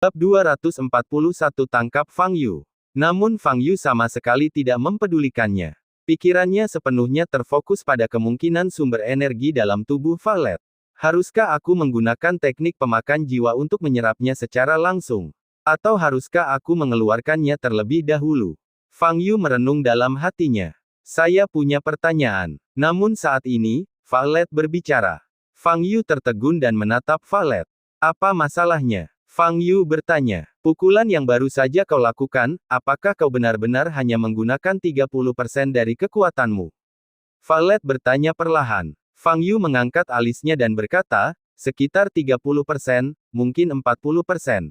Bab 241 tangkap Fang Yu. Namun Fang Yu sama sekali tidak mempedulikannya. Pikirannya sepenuhnya terfokus pada kemungkinan sumber energi dalam tubuh Valet. Haruskah aku menggunakan teknik pemakan jiwa untuk menyerapnya secara langsung? Atau haruskah aku mengeluarkannya terlebih dahulu? Fang Yu merenung dalam hatinya. Saya punya pertanyaan. Namun saat ini, Valet berbicara. Fang Yu tertegun dan menatap Valet. Apa masalahnya? Fang Yu bertanya. Pukulan yang baru saja kau lakukan, apakah kau benar-benar hanya menggunakan 30% dari kekuatanmu? Valet bertanya perlahan. Fang Yu mengangkat alisnya dan berkata, sekitar 30%, mungkin 40%.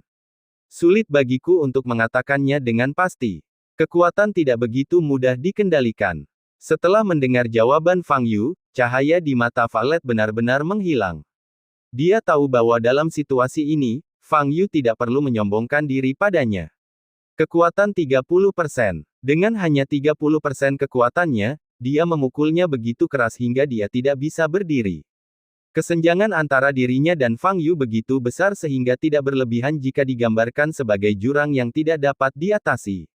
Sulit bagiku untuk mengatakannya dengan pasti. Kekuatan tidak begitu mudah dikendalikan. Setelah mendengar jawaban Fang Yu, cahaya di mata Valet benar-benar menghilang. Dia tahu bahwa dalam situasi ini, Fang Yu tidak perlu menyombongkan diri padanya. Kekuatan 30%. Dengan hanya 30% kekuatannya, dia memukulnya begitu keras hingga dia tidak bisa berdiri. Kesenjangan antara dirinya dan Fang Yu begitu besar sehingga tidak berlebihan jika digambarkan sebagai jurang yang tidak dapat diatasi.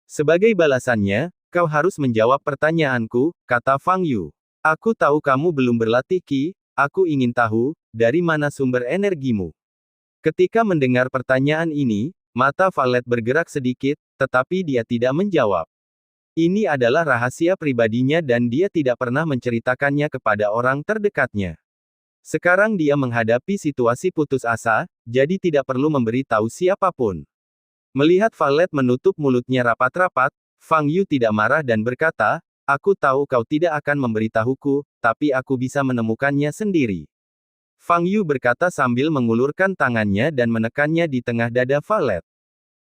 Sebagai balasannya, kau harus menjawab pertanyaanku, kata Fang Yu. Aku tahu kamu belum berlatih Qi, aku ingin tahu, dari mana sumber energimu. Ketika mendengar pertanyaan ini, mata Valet bergerak sedikit, tetapi dia tidak menjawab. Ini adalah rahasia pribadinya dan dia tidak pernah menceritakannya kepada orang terdekatnya. Sekarang dia menghadapi situasi putus asa, jadi tidak perlu memberi tahu siapapun. Melihat Valet menutup mulutnya rapat-rapat, Fang Yu tidak marah dan berkata, aku tahu kau tidak akan memberitahuku, tapi aku bisa menemukannya sendiri. Fang Yu berkata sambil mengulurkan tangannya dan menekannya di tengah dada Valet.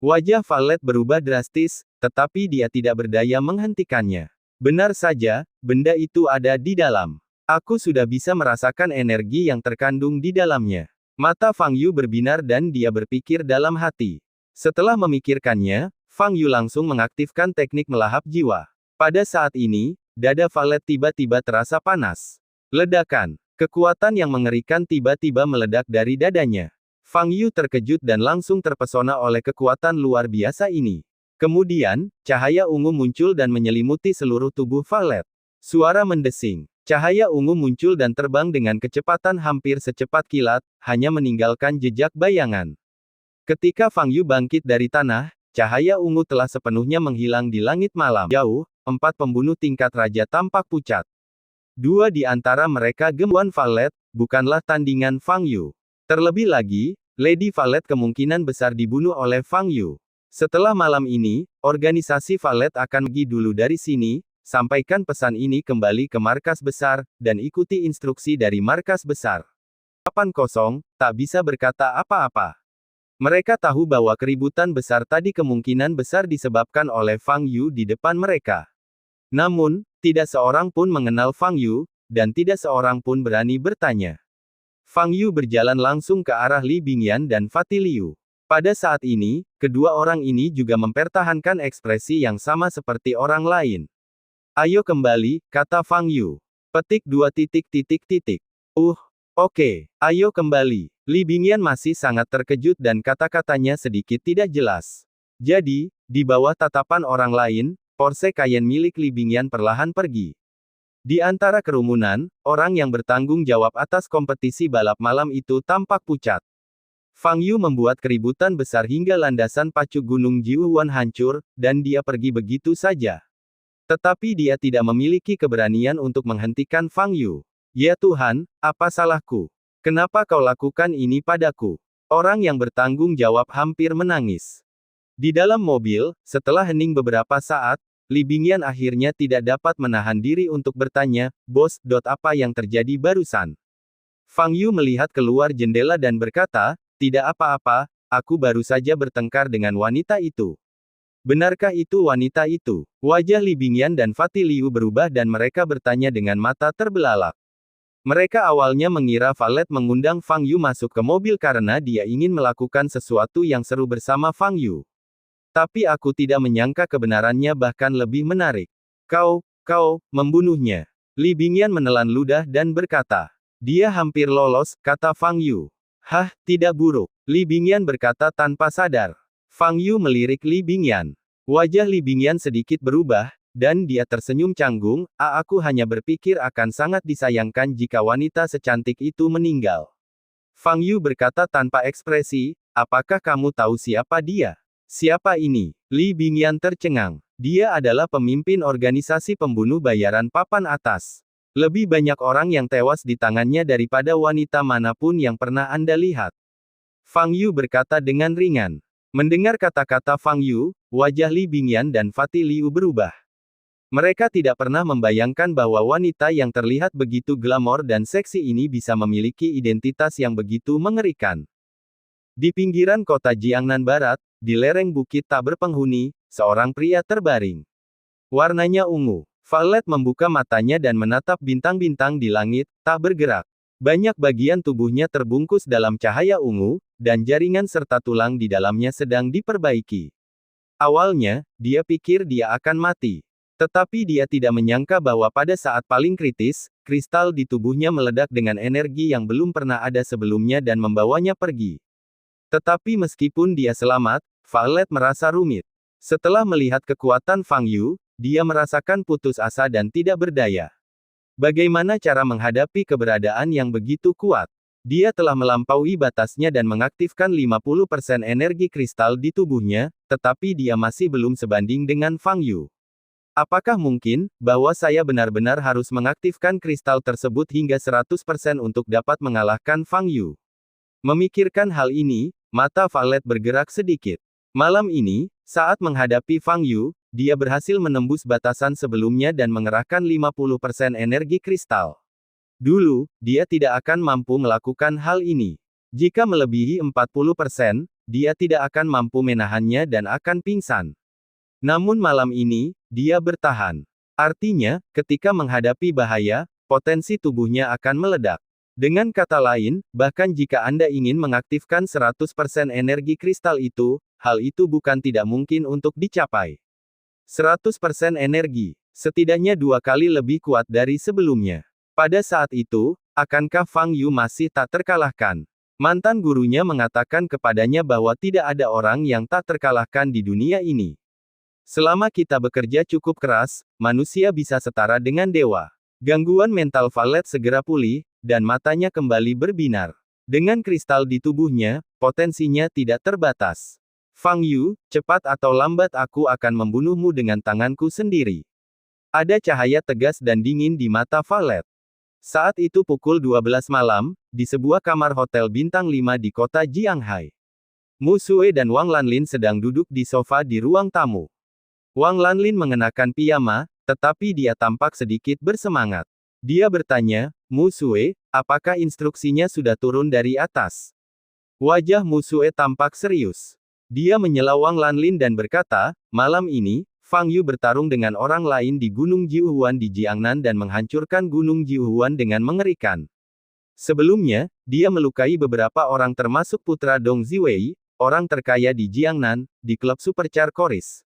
Wajah Valet berubah drastis, tetapi dia tidak berdaya menghentikannya. Benar saja, benda itu ada di dalam. Aku sudah bisa merasakan energi yang terkandung di dalamnya. Mata Fang Yu berbinar dan dia berpikir dalam hati. Setelah memikirkannya, Fang Yu langsung mengaktifkan teknik melahap jiwa. Pada saat ini, dada Valet tiba-tiba terasa panas. Ledakan. Kekuatan yang mengerikan tiba-tiba meledak dari dadanya. Fang Yu terkejut dan langsung terpesona oleh kekuatan luar biasa ini. Kemudian, cahaya ungu muncul dan menyelimuti seluruh tubuh Valet. Suara mendesing. Cahaya ungu muncul dan terbang dengan kecepatan hampir secepat kilat, hanya meninggalkan jejak bayangan. Ketika Fang Yu bangkit dari tanah, cahaya ungu telah sepenuhnya menghilang di langit malam. Jauh, 4 pembunuh tingkat raja tampak pucat. 2 di antara mereka gemuan Valet, bukanlah tandingan Fang Yu. Terlebih lagi, Lady Valet kemungkinan besar dibunuh oleh Fang Yu. Setelah malam ini, organisasi Valet akan pergi dulu dari sini, sampaikan pesan ini kembali ke markas besar, dan ikuti instruksi dari markas besar. 80, tak bisa berkata apa-apa. Mereka tahu bahwa keributan besar tadi kemungkinan besar disebabkan oleh Fang Yu di depan mereka. Namun, tidak seorang pun mengenal Fang Yu, dan tidak seorang pun berani bertanya. Fang Yu berjalan langsung ke arah Li Bingyan dan Fatih Liu. Pada saat ini, kedua orang ini juga mempertahankan ekspresi yang sama seperti orang lain. Ayo kembali, kata Fang Yu. Petik 2. Oke, ayo kembali. Li Bingyan masih sangat terkejut dan kata-katanya sedikit tidak jelas. Jadi, di bawah tatapan orang lain, Porsche Cayenne milik Li Bingyan perlahan pergi. Di antara kerumunan, orang yang bertanggung jawab atas kompetisi balap malam itu tampak pucat. Fang Yu membuat keributan besar hingga landasan pacu Gunung Jiuhuan hancur, dan dia pergi begitu saja. Tetapi dia tidak memiliki keberanian untuk menghentikan Fang Yu. Ya Tuhan, apa salahku? Kenapa kau lakukan ini padaku? Orang yang bertanggung jawab hampir menangis. Di dalam mobil, setelah hening beberapa saat, Li Bingyan akhirnya tidak dapat menahan diri untuk bertanya, Bos, apa yang terjadi barusan? Fang Yu melihat keluar jendela dan berkata, tidak apa-apa, aku baru saja bertengkar dengan wanita itu. Benarkah itu wanita itu? Wajah Li Bingyan dan Fatih Liu berubah dan mereka bertanya dengan mata terbelalak. Mereka awalnya mengira Valet mengundang Fang Yu masuk ke mobil karena dia ingin melakukan sesuatu yang seru bersama Fang Yu. Tapi aku tidak menyangka kebenarannya bahkan lebih menarik. Kau membunuhnya. Li Bingyan menelan ludah dan berkata. Dia hampir lolos, kata Fang Yu. Hah, tidak buruk. Li Bingyan berkata tanpa sadar. Fang Yu melirik Li Bingyan. Wajah Li Bingyan sedikit berubah, dan dia tersenyum canggung, aku hanya berpikir akan sangat disayangkan jika wanita secantik itu meninggal. Fang Yu berkata tanpa ekspresi, apakah kamu tahu siapa dia? Siapa ini? Li Bingyan tercengang. Dia adalah pemimpin organisasi pembunuh bayaran papan atas. Lebih banyak orang yang tewas di tangannya daripada wanita manapun yang pernah Anda lihat. Fang Yu berkata dengan ringan. Mendengar kata-kata Fang Yu, wajah Li Bingyan dan Fatih Liu berubah. Mereka tidak pernah membayangkan bahwa wanita yang terlihat begitu glamor dan seksi ini bisa memiliki identitas yang begitu mengerikan. Di pinggiran kota Jiangnan Barat, di lereng bukit tak berpenghuni, seorang pria terbaring. Warnanya ungu. Violet membuka matanya dan menatap bintang-bintang di langit, tak bergerak. Banyak bagian tubuhnya terbungkus dalam cahaya ungu, dan jaringan serta tulang di dalamnya sedang diperbaiki. Awalnya, dia pikir dia akan mati. Tetapi dia tidak menyangka bahwa pada saat paling kritis, kristal di tubuhnya meledak dengan energi yang belum pernah ada sebelumnya dan membawanya pergi. Tetapi meskipun dia selamat, Violet merasa rumit. Setelah melihat kekuatan Fang Yu, dia merasakan putus asa dan tidak berdaya. Bagaimana cara menghadapi keberadaan yang begitu kuat? Dia telah melampaui batasnya dan mengaktifkan 50% energi kristal di tubuhnya, tetapi dia masih belum sebanding dengan Fang Yu. Apakah mungkin, bahwa saya benar-benar harus mengaktifkan kristal tersebut hingga 100% untuk dapat mengalahkan Fang Yu? Memikirkan hal ini, mata Violet bergerak sedikit. Malam ini, saat menghadapi Fang Yu, dia berhasil menembus batasan sebelumnya dan mengerahkan 50% energi kristal. Dulu, dia tidak akan mampu melakukan hal ini. Jika melebihi 40%, dia tidak akan mampu menahannya dan akan pingsan. Namun malam ini, dia bertahan. Artinya, ketika menghadapi bahaya, potensi tubuhnya akan meledak. Dengan kata lain, bahkan jika Anda ingin mengaktifkan 100% energi kristal itu, hal itu bukan tidak mungkin untuk dicapai. 100% energi, setidaknya 2 kali lebih kuat dari sebelumnya. Pada saat itu, akankah Fang Yu masih tak terkalahkan? Mantan gurunya mengatakan kepadanya bahwa tidak ada orang yang tak terkalahkan di dunia ini. Selama kita bekerja cukup keras, manusia bisa setara dengan dewa. Gangguan mental Violet segera pulih, dan matanya kembali berbinar. Dengan kristal di tubuhnya, potensinya tidak terbatas. Fang Yu, cepat atau lambat aku akan membunuhmu dengan tanganku sendiri. Ada cahaya tegas dan dingin di mata Violet. Saat itu pukul 12 malam, di sebuah kamar hotel bintang 5 di kota Jianghai. Mu Sue dan Wang Lanlin sedang duduk di sofa di ruang tamu. Wang Lanlin mengenakan piyama, tetapi dia tampak sedikit bersemangat. Dia bertanya, Mu Sue, apakah instruksinya sudah turun dari atas? Wajah Mu Sue tampak serius. Dia menyela Wang Lanlin dan berkata, malam ini, Fang Yu bertarung dengan orang lain di Gunung Jiuhuan di Jiangnan dan menghancurkan Gunung Jiuhuan dengan mengerikan. Sebelumnya, dia melukai beberapa orang termasuk putra Dong Ziwei, orang terkaya di Jiangnan, di klub Supercar Choris.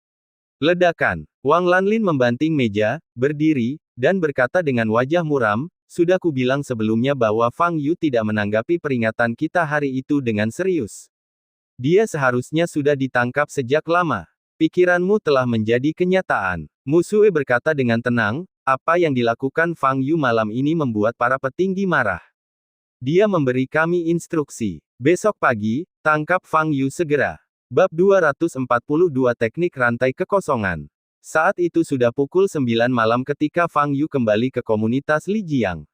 Ledakan. Wang Lanlin membanting meja, berdiri, dan berkata dengan wajah muram, sudah kubilang sebelumnya bahwa Fang Yu tidak menanggapi peringatan kita hari itu dengan serius. Dia seharusnya sudah ditangkap sejak lama. Pikiranmu telah menjadi kenyataan. Mu Sue berkata dengan tenang, apa yang dilakukan Fang Yu malam ini membuat para petinggi marah. Dia memberi kami instruksi. Besok pagi, tangkap Fang Yu segera. Bab 242 Teknik Rantai Kekosongan. Saat itu sudah pukul 9 malam ketika Fang Yu kembali ke komunitas Li Jiang.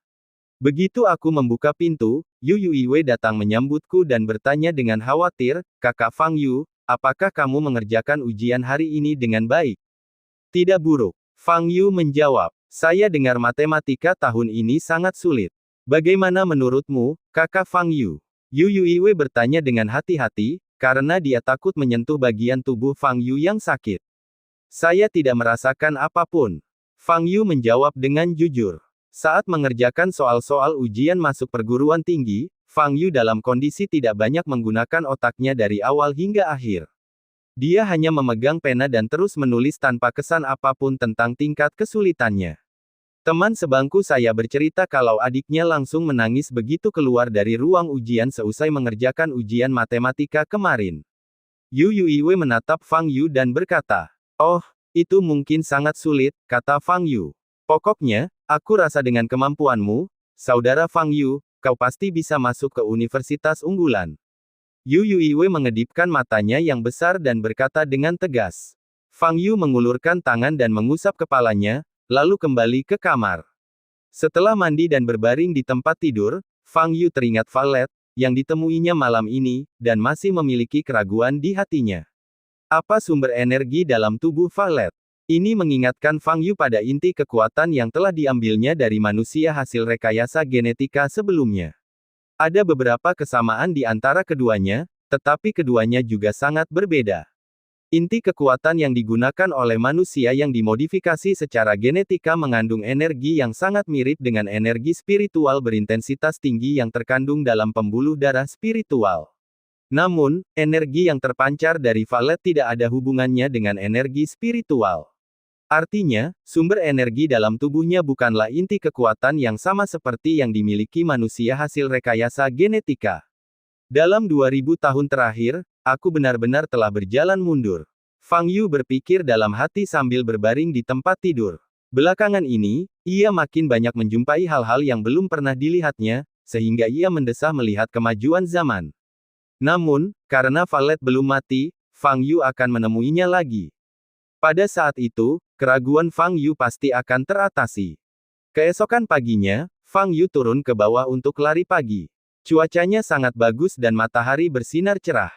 Begitu aku membuka pintu, Yu Yuiwei datang menyambutku dan bertanya dengan khawatir, Kakak Fang Yu, apakah kamu mengerjakan ujian hari ini dengan baik? Tidak buruk. Fang Yu menjawab, saya dengar matematika tahun ini sangat sulit. Bagaimana menurutmu, Kakak Fang Yu? Yu Yuiwei bertanya dengan hati-hati, karena dia takut menyentuh bagian tubuh Fang Yu yang sakit. Saya tidak merasakan apapun. Fang Yu menjawab dengan jujur. Saat mengerjakan soal-soal ujian masuk perguruan tinggi, Fang Yu dalam kondisi tidak banyak menggunakan otaknya dari awal hingga akhir. Dia hanya memegang pena dan terus menulis tanpa kesan apapun tentang tingkat kesulitannya. Teman sebangku saya bercerita kalau adiknya langsung menangis begitu keluar dari ruang ujian seusai mengerjakan ujian matematika kemarin. Yu Yuiwei menatap Fang Yu dan berkata, "Oh, itu mungkin sangat sulit," kata Fang Yu. "Pokoknya, aku rasa dengan kemampuanmu, saudara Fang Yu, kau pasti bisa masuk ke universitas unggulan." Yu Yuiwei mengedipkan matanya yang besar dan berkata dengan tegas. Fang Yu mengulurkan tangan dan mengusap kepalanya, lalu kembali ke kamar. Setelah mandi dan berbaring di tempat tidur, Fang Yu teringat Violet, yang ditemuinya malam ini, dan masih memiliki keraguan di hatinya. Apa sumber energi dalam tubuh Violet? Ini mengingatkan Fang Yu pada inti kekuatan yang telah diambilnya dari manusia hasil rekayasa genetika sebelumnya. Ada beberapa kesamaan di antara keduanya, tetapi keduanya juga sangat berbeda. Inti kekuatan yang digunakan oleh manusia yang dimodifikasi secara genetika mengandung energi yang sangat mirip dengan energi spiritual berintensitas tinggi yang terkandung dalam pembuluh darah spiritual. Namun, energi yang terpancar dari Violet tidak ada hubungannya dengan energi spiritual. Artinya, sumber energi dalam tubuhnya bukanlah inti kekuatan yang sama seperti yang dimiliki manusia hasil rekayasa genetika. Dalam 2000 tahun terakhir, aku benar-benar telah berjalan mundur. Fang Yu berpikir dalam hati sambil berbaring di tempat tidur. Belakangan ini, ia makin banyak menjumpai hal-hal yang belum pernah dilihatnya, sehingga ia mendesah melihat kemajuan zaman. Namun, karena Violet belum mati, Fang Yu akan menemuinya lagi. Pada saat itu, keraguan Fang Yu pasti akan teratasi. Keesokan paginya, Fang Yu turun ke bawah untuk lari pagi. Cuacanya sangat bagus dan matahari bersinar cerah.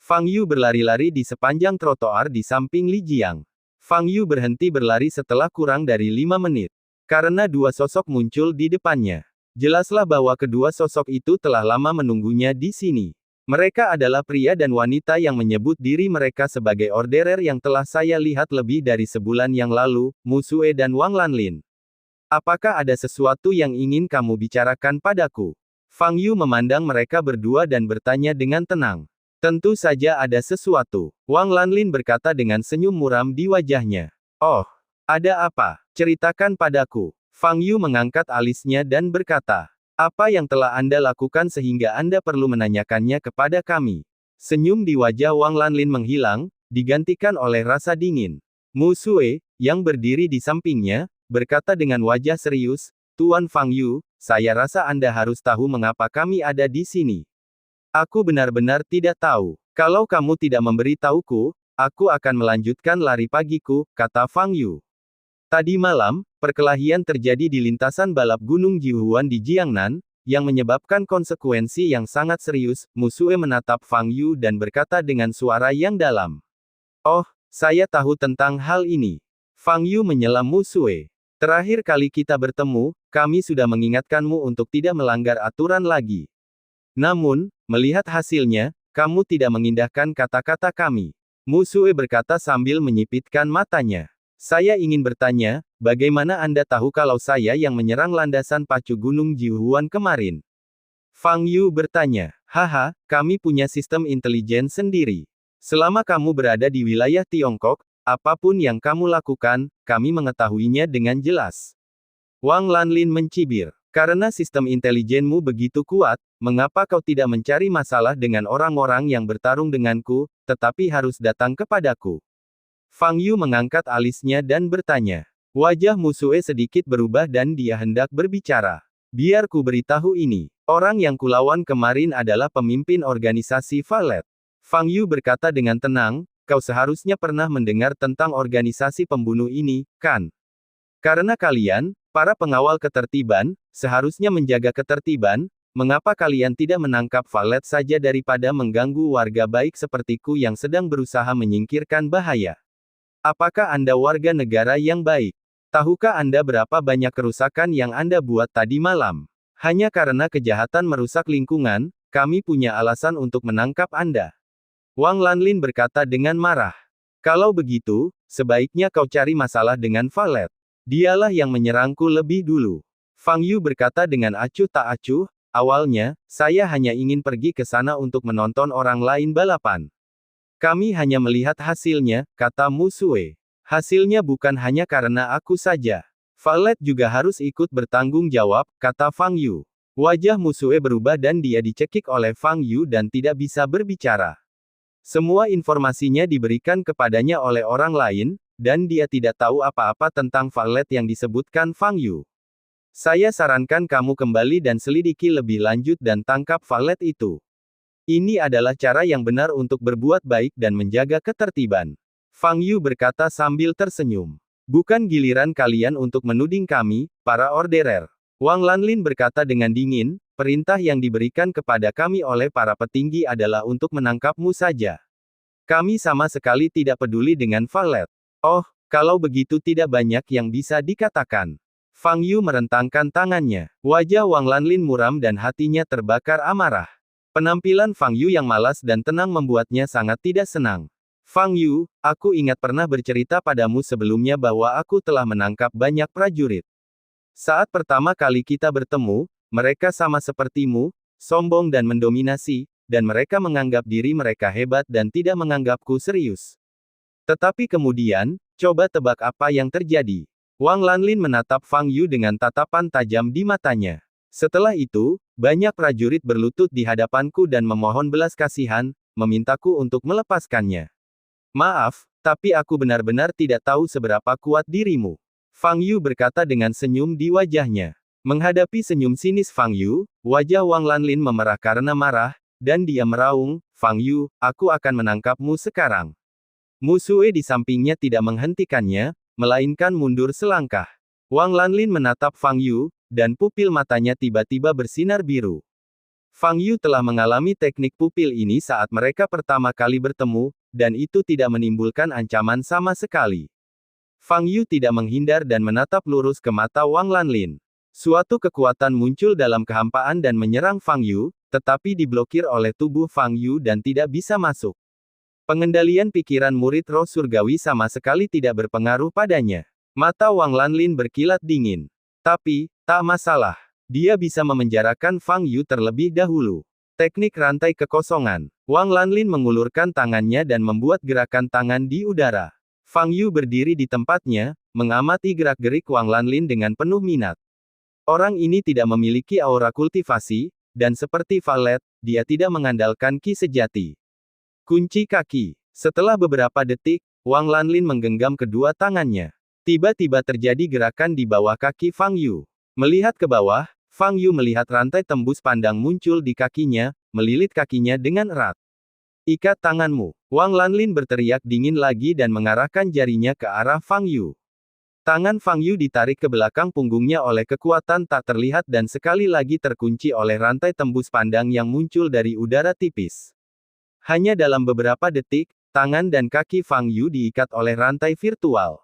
Fang Yu berlari-lari di sepanjang trotoar di samping Li Jiang. Fang Yu berhenti berlari setelah kurang dari 5 menit. Karena dua sosok muncul di depannya. Jelaslah bahwa kedua sosok itu telah lama menunggunya di sini. Mereka adalah pria dan wanita yang menyebut diri mereka sebagai orderer yang telah saya lihat lebih dari sebulan yang lalu, Mu Sue dan Wang Lanlin. Apakah ada sesuatu yang ingin kamu bicarakan padaku? Fang Yu memandang mereka berdua dan bertanya dengan tenang. Tentu saja ada sesuatu. Wang Lanlin berkata dengan senyum muram di wajahnya. Oh, ada apa? Ceritakan padaku. Fang Yu mengangkat alisnya dan berkata, apa yang telah Anda lakukan sehingga Anda perlu menanyakannya kepada kami? Senyum di wajah Wang Lanlin menghilang, digantikan oleh rasa dingin. Mu Sue, yang berdiri di sampingnya, berkata dengan wajah serius, Tuan Fang Yu, saya rasa Anda harus tahu mengapa kami ada di sini. Aku benar-benar tidak tahu. Kalau kamu tidak memberitahuku, aku akan melanjutkan lari pagiku, kata Fang Yu. Tadi malam, perkelahian terjadi di lintasan balap Gunung Jihuan di Jiangnan, yang menyebabkan konsekuensi yang sangat serius. Mu Sue menatap Fang Yu dan berkata dengan suara yang dalam. Oh, saya tahu tentang hal ini. Fang Yu menyelam Mu Sue. Terakhir kali kita bertemu, kami sudah mengingatkanmu untuk tidak melanggar aturan lagi. Namun, melihat hasilnya, kamu tidak mengindahkan kata-kata kami. Mu Sue berkata sambil menyipitkan matanya. Saya ingin bertanya, bagaimana Anda tahu kalau saya yang menyerang landasan pacu Gunung Jihuan kemarin? Fang Yu bertanya. Haha, kami punya sistem intelijen sendiri. Selama kamu berada di wilayah Tiongkok, apapun yang kamu lakukan, kami mengetahuinya dengan jelas. Wang Lanlin mencibir. Karena sistem intelijenmu begitu kuat, mengapa kau tidak mencari masalah dengan orang-orang yang bertarung denganku, tetapi harus datang kepadaku? Fang Yu mengangkat alisnya dan bertanya. Wajah Mu Sue sedikit berubah dan dia hendak berbicara. Biar ku beritahu ini. Orang yang kulawan kemarin adalah pemimpin organisasi Violet. Fang Yu berkata dengan tenang, kau seharusnya pernah mendengar tentang organisasi pembunuh ini, kan? Karena kalian, para pengawal ketertiban, seharusnya menjaga ketertiban, mengapa kalian tidak menangkap Violet saja daripada mengganggu warga baik sepertiku yang sedang berusaha menyingkirkan bahaya? Apakah Anda warga negara yang baik? Tahukah Anda berapa banyak kerusakan yang Anda buat tadi malam? Hanya karena kejahatan merusak lingkungan, kami punya alasan untuk menangkap Anda. Wang Lanlin berkata dengan marah. Kalau begitu, sebaiknya kau cari masalah dengan Violet. Dialah yang menyerangku lebih dulu. Fang Yu berkata dengan acuh tak acuh, awalnya, saya hanya ingin pergi ke sana untuk menonton orang lain balapan. Kami hanya melihat hasilnya, kata Mu Sue. Hasilnya bukan hanya karena aku saja. Valet juga harus ikut bertanggung jawab, kata Fang Yu. Wajah Musue berubah dan dia dicekik oleh Fang Yu dan tidak bisa berbicara. Semua informasinya diberikan kepadanya oleh orang lain, dan dia tidak tahu apa-apa tentang valet yang disebutkan Fang Yu. Saya sarankan kamu kembali dan selidiki lebih lanjut dan tangkap valet itu. Ini adalah cara yang benar untuk berbuat baik dan menjaga ketertiban. Fang Yu berkata sambil tersenyum. Bukan giliran kalian untuk menuding kami, para orderer. Wang Lanlin berkata dengan dingin, perintah yang diberikan kepada kami oleh para petinggi adalah untuk menangkapmu saja. Kami sama sekali tidak peduli dengan valet. Oh, kalau begitu tidak banyak yang bisa dikatakan. Fang Yu merentangkan tangannya. Wajah Wang Lanlin muram dan hatinya terbakar amarah. Penampilan Fang Yu yang malas dan tenang membuatnya sangat tidak senang. Fang Yu, aku ingat pernah bercerita padamu sebelumnya bahwa aku telah menangkap banyak prajurit. Saat pertama kali kita bertemu, mereka sama sepertimu, sombong dan mendominasi, dan mereka menganggap diri mereka hebat dan tidak menganggapku serius. Tetapi kemudian, coba tebak apa yang terjadi. Wang Lanlin menatap Fang Yu dengan tatapan tajam di matanya. Setelah itu, banyak prajurit berlutut di hadapanku dan memohon belas kasihan, memintaku untuk melepaskannya. Maaf, tapi aku benar-benar tidak tahu seberapa kuat dirimu. Fang Yu berkata dengan senyum di wajahnya. Menghadapi senyum sinis Fang Yu, wajah Wang Lanlin memerah karena marah, dan dia meraung, Fang Yu, aku akan menangkapmu sekarang. Musue di sampingnya tidak menghentikannya, melainkan mundur selangkah. Wang Lanlin menatap Fang Yu, dan pupil matanya tiba-tiba bersinar biru. Fang Yu telah mengalami teknik pupil ini saat mereka pertama kali bertemu, dan itu tidak menimbulkan ancaman sama sekali. Fang Yu tidak menghindar dan menatap lurus ke mata Wang Lanlin. Suatu kekuatan muncul dalam kehampaan dan menyerang Fang Yu, tetapi diblokir oleh tubuh Fang Yu dan tidak bisa masuk. Pengendalian pikiran murid roh surgawi sama sekali tidak berpengaruh padanya. Mata Wang Lanlin berkilat dingin. Tapi, tak masalah. Dia bisa memenjarakan Fang Yu terlebih dahulu. Teknik rantai kekosongan. Wang Lanlin mengulurkan tangannya dan membuat gerakan tangan di udara. Fang Yu berdiri di tempatnya, mengamati gerak-gerik Wang Lanlin dengan penuh minat. Orang ini tidak memiliki aura kultivasi, dan seperti valet, dia tidak mengandalkan ki sejati. Kunci kaki. Setelah beberapa detik, Wang Lanlin menggenggam kedua tangannya. Tiba-tiba terjadi gerakan di bawah kaki Fang Yu. Melihat ke bawah, Fang Yu melihat rantai tembus pandang muncul di kakinya, melilit kakinya dengan erat. Ikat tanganmu. Wang Lanlin berteriak dingin lagi dan mengarahkan jarinya ke arah Fang Yu. Tangan Fang Yu ditarik ke belakang punggungnya oleh kekuatan tak terlihat dan sekali lagi terkunci oleh rantai tembus pandang yang muncul dari udara tipis. Hanya dalam beberapa detik, tangan dan kaki Fang Yu diikat oleh rantai virtual.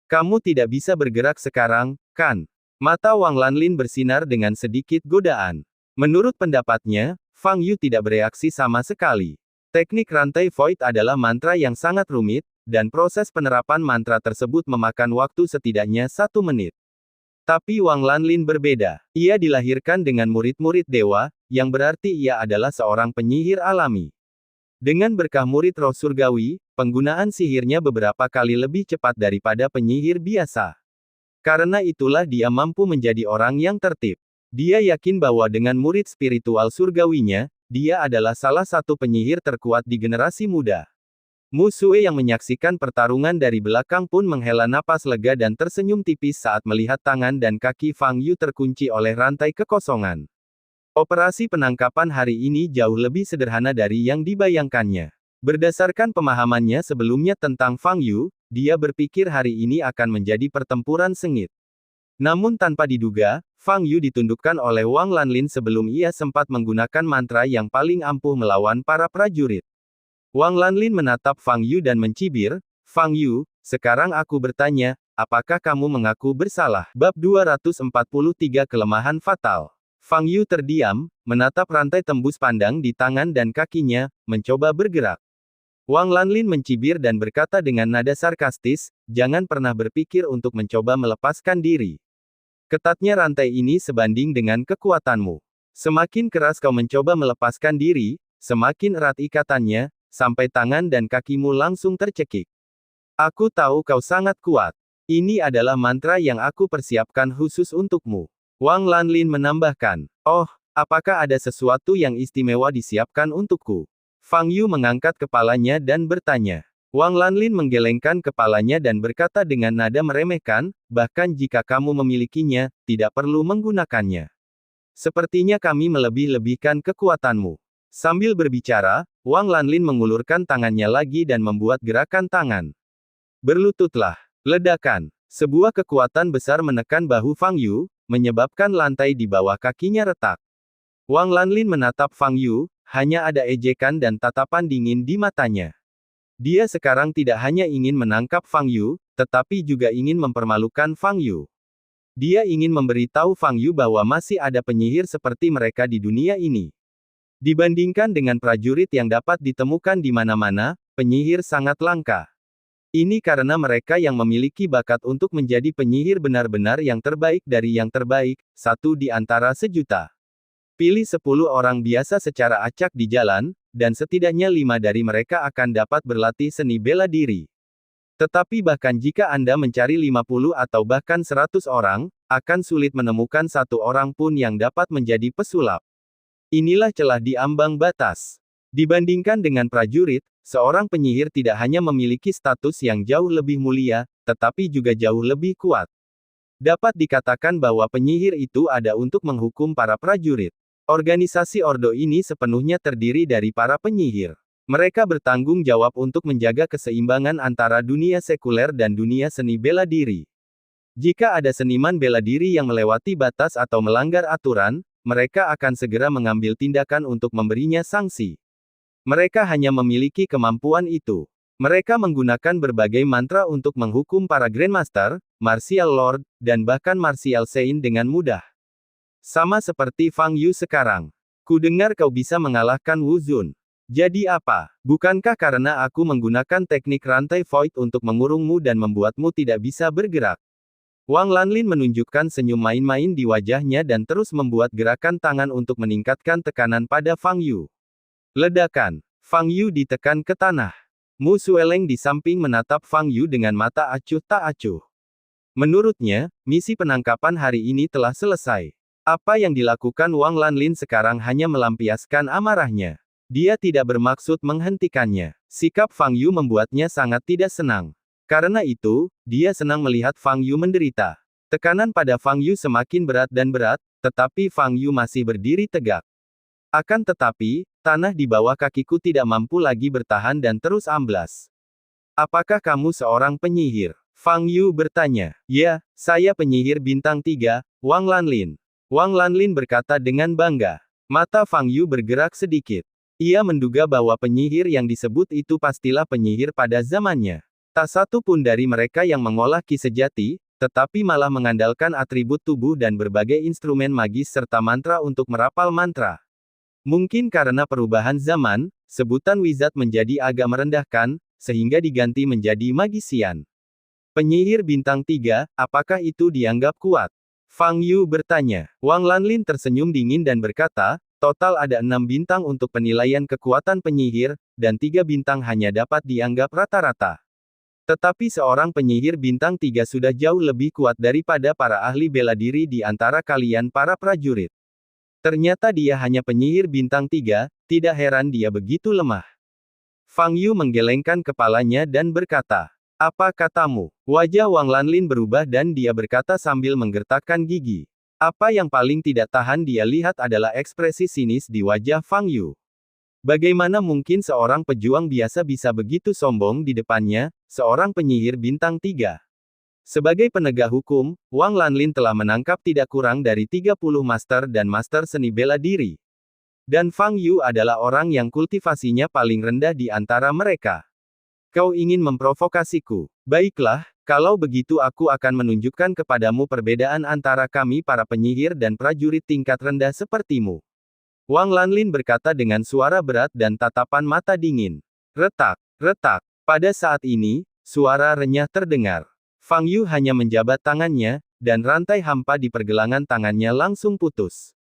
Kamu tidak bisa bergerak sekarang, kan? Mata Wang Lanlin bersinar dengan sedikit godaan. Menurut pendapatnya, Fang Yu tidak bereaksi sama sekali. Teknik rantai void adalah mantra yang sangat rumit, dan proses penerapan mantra tersebut memakan waktu setidaknya 1 menit. Tapi Wang Lanlin berbeda. Ia dilahirkan dengan murid-murid dewa, yang berarti ia adalah seorang penyihir alami. Dengan berkah murid roh surgawi, penggunaan sihirnya beberapa kali lebih cepat daripada penyihir biasa. Karena itulah dia mampu menjadi orang yang tertib. Dia yakin bahwa dengan murid spiritual surgawinya, dia adalah salah satu penyihir terkuat di generasi muda. Musue yang menyaksikan pertarungan dari belakang pun menghela napas lega dan tersenyum tipis saat melihat tangan dan kaki Fang Yu terkunci oleh rantai kekosongan. Operasi penangkapan hari ini jauh lebih sederhana dari yang dibayangkannya. Berdasarkan pemahamannya sebelumnya tentang Fang Yu, dia berpikir hari ini akan menjadi pertempuran sengit. Namun tanpa diduga, Fang Yu ditundukkan oleh Wang Lanlin sebelum ia sempat menggunakan mantra yang paling ampuh melawan para prajurit. Wang Lanlin menatap Fang Yu dan mencibir, Fang Yu, sekarang aku bertanya, apakah kamu mengaku bersalah? Bab 243 Kelemahan Fatal. Fang Yu terdiam, menatap rantai tembus pandang di tangan dan kakinya, mencoba bergerak. Wang Lanlin mencibir dan berkata dengan nada sarkastis, jangan pernah berpikir untuk mencoba melepaskan diri. Ketatnya rantai ini sebanding dengan kekuatanmu. Semakin keras kau mencoba melepaskan diri, semakin erat ikatannya, sampai tangan dan kakimu langsung tercekik. Aku tahu kau sangat kuat. Ini adalah mantra yang aku persiapkan khusus untukmu. Wang Lanlin menambahkan, oh, apakah ada sesuatu yang istimewa disiapkan untukku? Fang Yu mengangkat kepalanya dan bertanya. Wang Lanlin menggelengkan kepalanya dan berkata dengan nada meremehkan, bahkan jika kamu memilikinya, tidak perlu menggunakannya. Sepertinya kami melebih-lebihkan kekuatanmu. Sambil berbicara, Wang Lanlin mengulurkan tangannya lagi dan membuat gerakan tangan. Berlututlah. Ledakan. Sebuah kekuatan besar menekan bahu Fang Yu, menyebabkan lantai di bawah kakinya retak. Wang Lanlin menatap Fang Yu, hanya ada ejekan dan tatapan dingin di matanya. Dia sekarang tidak hanya ingin menangkap Fang Yu, tetapi juga ingin mempermalukan Fang Yu. Dia ingin memberitahu Fang Yu bahwa masih ada penyihir seperti mereka di dunia ini. Dibandingkan dengan prajurit yang dapat ditemukan di mana-mana, penyihir sangat langka. Ini karena mereka yang memiliki bakat untuk menjadi penyihir benar-benar yang terbaik dari yang terbaik, satu di antara sejuta. Pilih 10 orang biasa secara acak di jalan, dan setidaknya 5 dari mereka akan dapat berlatih seni bela diri. Tetapi bahkan jika Anda mencari 50 atau bahkan 100 orang, akan sulit menemukan satu orang pun yang dapat menjadi pesulap. Inilah celah di ambang batas. Dibandingkan dengan prajurit, seorang penyihir tidak hanya memiliki status yang jauh lebih mulia, tetapi juga jauh lebih kuat. Dapat dikatakan bahwa penyihir itu ada untuk menghukum para prajurit. Organisasi Ordo ini sepenuhnya terdiri dari para penyihir. Mereka bertanggung jawab untuk menjaga keseimbangan antara dunia sekuler dan dunia seni bela diri. Jika ada seniman bela diri yang melewati batas atau melanggar aturan, mereka akan segera mengambil tindakan untuk memberinya sanksi. Mereka hanya memiliki kemampuan itu. Mereka menggunakan berbagai mantra untuk menghukum para Grandmaster, Martial Lord, dan bahkan Martial Saint dengan mudah. Sama seperti Fang Yu sekarang. Ku dengar kau bisa mengalahkan Wu Zun. Jadi apa? Bukankah karena aku menggunakan teknik rantai void untuk mengurungmu dan membuatmu tidak bisa bergerak? Wang Lanlin menunjukkan senyum main-main di wajahnya dan terus membuat gerakan tangan untuk meningkatkan tekanan pada Fang Yu. Ledakan. Fang Yu ditekan ke tanah. Mu Sueleng di samping menatap Fang Yu dengan mata acuh tak acuh. Menurutnya, misi penangkapan hari ini telah selesai. Apa yang dilakukan Wang Lanlin sekarang hanya melampiaskan amarahnya. Dia tidak bermaksud menghentikannya. Sikap Fang Yu membuatnya sangat tidak senang. Karena itu, dia senang melihat Fang Yu menderita. Tekanan pada Fang Yu semakin berat dan berat, tetapi Fang Yu masih berdiri tegak. Akan tetapi, tanah di bawah kakiku tidak mampu lagi bertahan dan terus amblas. Apakah kamu seorang penyihir? Fang Yu bertanya. Ya, saya penyihir bintang 3, Wang Lanlin. Wang Lanlin berkata dengan bangga. Mata Fang Yu bergerak sedikit. Ia menduga bahwa penyihir yang disebut itu pastilah penyihir pada zamannya. Tak satu pun dari mereka yang mengolah ki sejati, tetapi malah mengandalkan atribut tubuh dan berbagai instrumen magis serta mantra untuk merapal mantra. Mungkin karena perubahan zaman, sebutan wizard menjadi agak merendahkan, sehingga diganti menjadi magisian. Penyihir bintang 3, apakah itu dianggap kuat? Fang Yu bertanya. Wang Lanlin tersenyum dingin dan berkata, total ada 6 bintang untuk penilaian kekuatan penyihir, dan 3 bintang hanya dapat dianggap rata-rata. Tetapi seorang penyihir bintang 3 sudah jauh lebih kuat daripada para ahli bela diri di antara kalian para prajurit. Ternyata dia hanya penyihir bintang 3, tidak heran dia begitu lemah. Fang Yu menggelengkan kepalanya dan berkata, apa katamu? Wajah Wang Lanlin berubah dan dia berkata sambil menggertakkan gigi. Apa yang paling tidak tahan dia lihat adalah ekspresi sinis di wajah Fang Yu. Bagaimana mungkin seorang pejuang biasa bisa begitu sombong di depannya, seorang penyihir bintang 3? Sebagai penegak hukum, Wang Lanlin telah menangkap tidak kurang dari 30 master dan master seni bela diri. Dan Fang Yu adalah orang yang kultivasinya paling rendah di antara mereka. Kau ingin memprovokasiku? Baiklah, kalau begitu aku akan menunjukkan kepadamu perbedaan antara kami para penyihir dan prajurit tingkat rendah sepertimu. Wang Lanlin berkata dengan suara berat dan tatapan mata dingin. Retak, retak. Pada saat ini, suara renyah terdengar. Fang Yu hanya menjabat tangannya, dan rantai hampa di pergelangan tangannya langsung putus.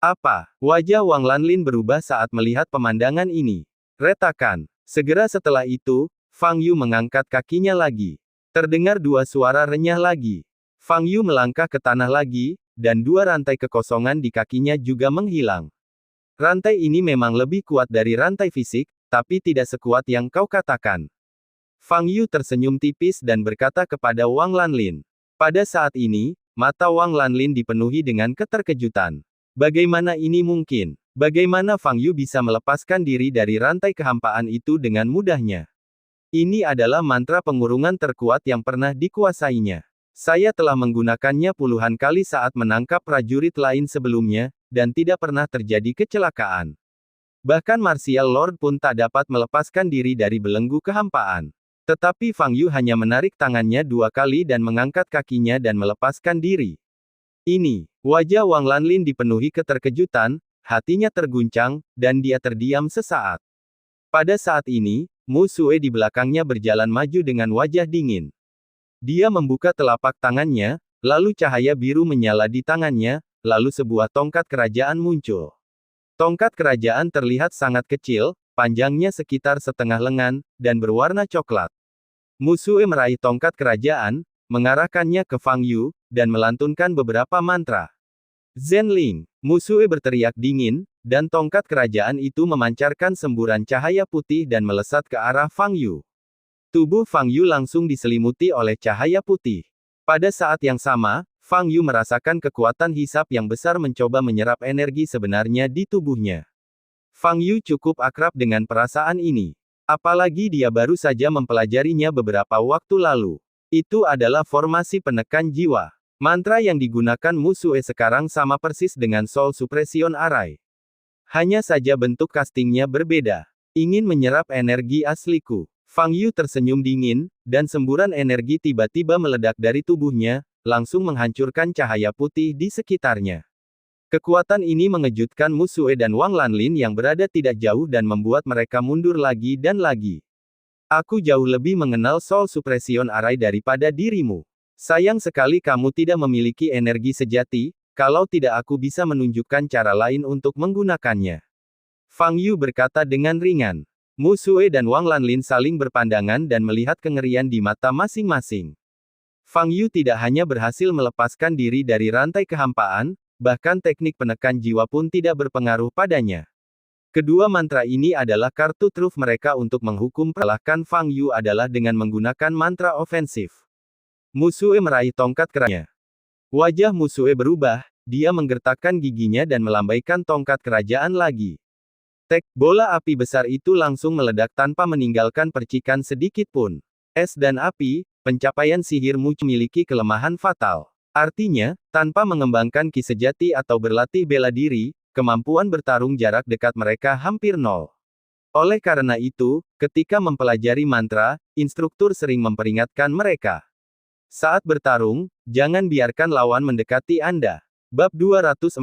Apa? Wajah Wang Lanlin berubah saat melihat pemandangan ini. Retakan. Segera setelah itu, Fang Yu mengangkat kakinya lagi. Terdengar dua suara renyah lagi. Fang Yu melangkah ke tanah lagi, dan dua rantai kekosongan di kakinya juga menghilang. Rantai ini memang lebih kuat dari rantai fisik, tapi tidak sekuat yang kau katakan. Fang Yu tersenyum tipis dan berkata kepada Wang Lanlin. Pada saat ini, mata Wang Lanlin dipenuhi dengan keterkejutan. Bagaimana ini mungkin? Bagaimana Fang Yu bisa melepaskan diri dari rantai kehampaan itu dengan mudahnya? Ini adalah mantra pengurungan terkuat yang pernah dikuasainya. Saya telah menggunakannya puluhan kali saat menangkap prajurit lain sebelumnya, dan tidak pernah terjadi kecelakaan. Bahkan Martial Lord pun tak dapat melepaskan diri dari belenggu kehampaan. Tetapi Fang Yu hanya menarik tangannya dua kali dan mengangkat kakinya dan melepaskan diri. Ini, wajah Wang Lanlin dipenuhi keterkejutan, hatinya terguncang, dan dia terdiam sesaat. Pada saat ini, Mu Sue di belakangnya berjalan maju dengan wajah dingin. Dia membuka telapak tangannya, lalu cahaya biru menyala di tangannya, lalu sebuah tongkat kerajaan muncul. Tongkat kerajaan terlihat sangat kecil, panjangnya sekitar setengah lengan, dan berwarna coklat. Mu Sue meraih tongkat kerajaan, mengarahkannya ke Fang Yu, dan melantunkan beberapa mantra. Zhenling, Mu Sue berteriak dingin, dan tongkat kerajaan itu memancarkan semburan cahaya putih dan melesat ke arah Fang Yu. Tubuh Fang Yu langsung diselimuti oleh cahaya putih. Pada saat yang sama, Fang Yu merasakan kekuatan hisap yang besar mencoba menyerap energi sebenarnya di tubuhnya. Fang Yu cukup akrab dengan perasaan ini. Apalagi dia baru saja mempelajarinya beberapa waktu lalu. Itu adalah formasi penekan jiwa. Mantra yang digunakan Mu Sue sekarang sama persis dengan Soul Suppression Array. Hanya saja bentuk castingnya berbeda. Ingin menyerap energi asliku. Fang Yu tersenyum dingin, dan semburan energi tiba-tiba meledak dari tubuhnya, langsung menghancurkan cahaya putih di sekitarnya. Kekuatan ini mengejutkan Mu Sue dan Wang Lanlin yang berada tidak jauh dan membuat mereka mundur lagi dan lagi. Aku jauh lebih mengenal Soul Suppression Array daripada dirimu. Sayang sekali kamu tidak memiliki energi sejati, kalau tidak aku bisa menunjukkan cara lain untuk menggunakannya. Fang Yu berkata dengan ringan. Mu Sue dan Wang Lanlin saling berpandangan dan melihat kengerian di mata masing-masing. Fang Yu tidak hanya berhasil melepaskan diri dari rantai kehampaan, bahkan teknik penekan jiwa pun tidak berpengaruh padanya. Kedua mantra ini adalah kartu truf mereka untuk menghukum perlahan Fang Yu adalah dengan menggunakan mantra ofensif. Mu Sue meraih tongkat kerajaan. Wajah Mu Sue berubah, dia menggertakkan giginya dan melambaikan tongkat kerajaan lagi. Tek, bola api besar itu langsung meledak tanpa meninggalkan percikan sedikit pun. Es dan api, pencapaian sihir Mu memiliki kelemahan fatal. Artinya, tanpa mengembangkan ki sejati atau berlatih bela diri, kemampuan bertarung jarak dekat mereka hampir nol. Oleh karena itu, ketika mempelajari mantra, instruktur sering memperingatkan mereka. Saat bertarung, jangan biarkan lawan mendekati Anda. Bab 244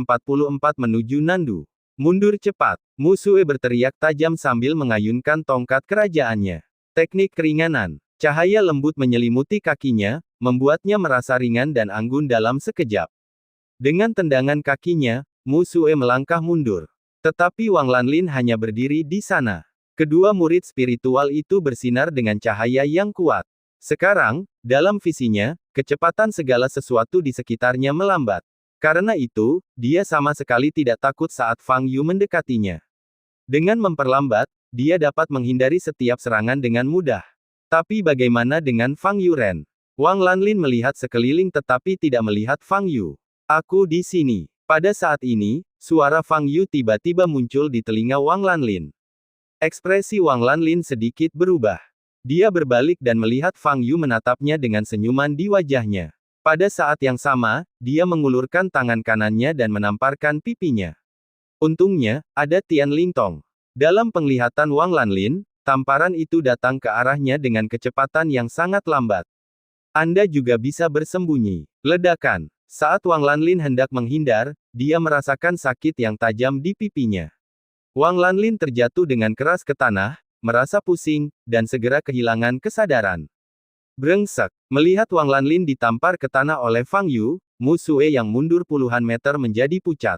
menuju Nandu. Mundur cepat. Mu Sue berteriak tajam sambil mengayunkan tongkat kerajaannya. Teknik keringanan. Cahaya lembut menyelimuti kakinya, membuatnya merasa ringan dan anggun dalam sekejap. Dengan tendangan kakinya, Mu Sue melangkah mundur. Tetapi Wang Lanlin hanya berdiri di sana. Kedua murid spiritual itu bersinar dengan cahaya yang kuat. Sekarang, dalam visinya, kecepatan segala sesuatu di sekitarnya melambat. Karena itu, dia sama sekali tidak takut saat Fang Yu mendekatinya. Dengan memperlambat, dia dapat menghindari setiap serangan dengan mudah. Tapi bagaimana dengan Fang Yuren? Wang Lanlin melihat sekeliling tetapi tidak melihat Fang Yu. Aku di sini. Pada saat ini, suara Fang Yu tiba-tiba muncul di telinga Wang Lanlin. Ekspresi Wang Lanlin sedikit berubah. Dia berbalik dan melihat Fang Yu menatapnya dengan senyuman di wajahnya. Pada saat yang sama, dia mengulurkan tangan kanannya dan menamparkan pipinya. Untungnya, ada Tian Lingtong. Dalam penglihatan Wang Lanlin, tamparan itu datang ke arahnya dengan kecepatan yang sangat lambat. Anda juga bisa bersembunyi. Ledakan. Saat Wang Lanlin hendak menghindar, dia merasakan sakit yang tajam di pipinya. Wang Lanlin terjatuh dengan keras ke tanah, merasa pusing, dan segera kehilangan kesadaran. Brengsek. Melihat Wang Lanlin ditampar ke tanah oleh Fang Yu, Mu Sue yang mundur puluhan meter menjadi pucat.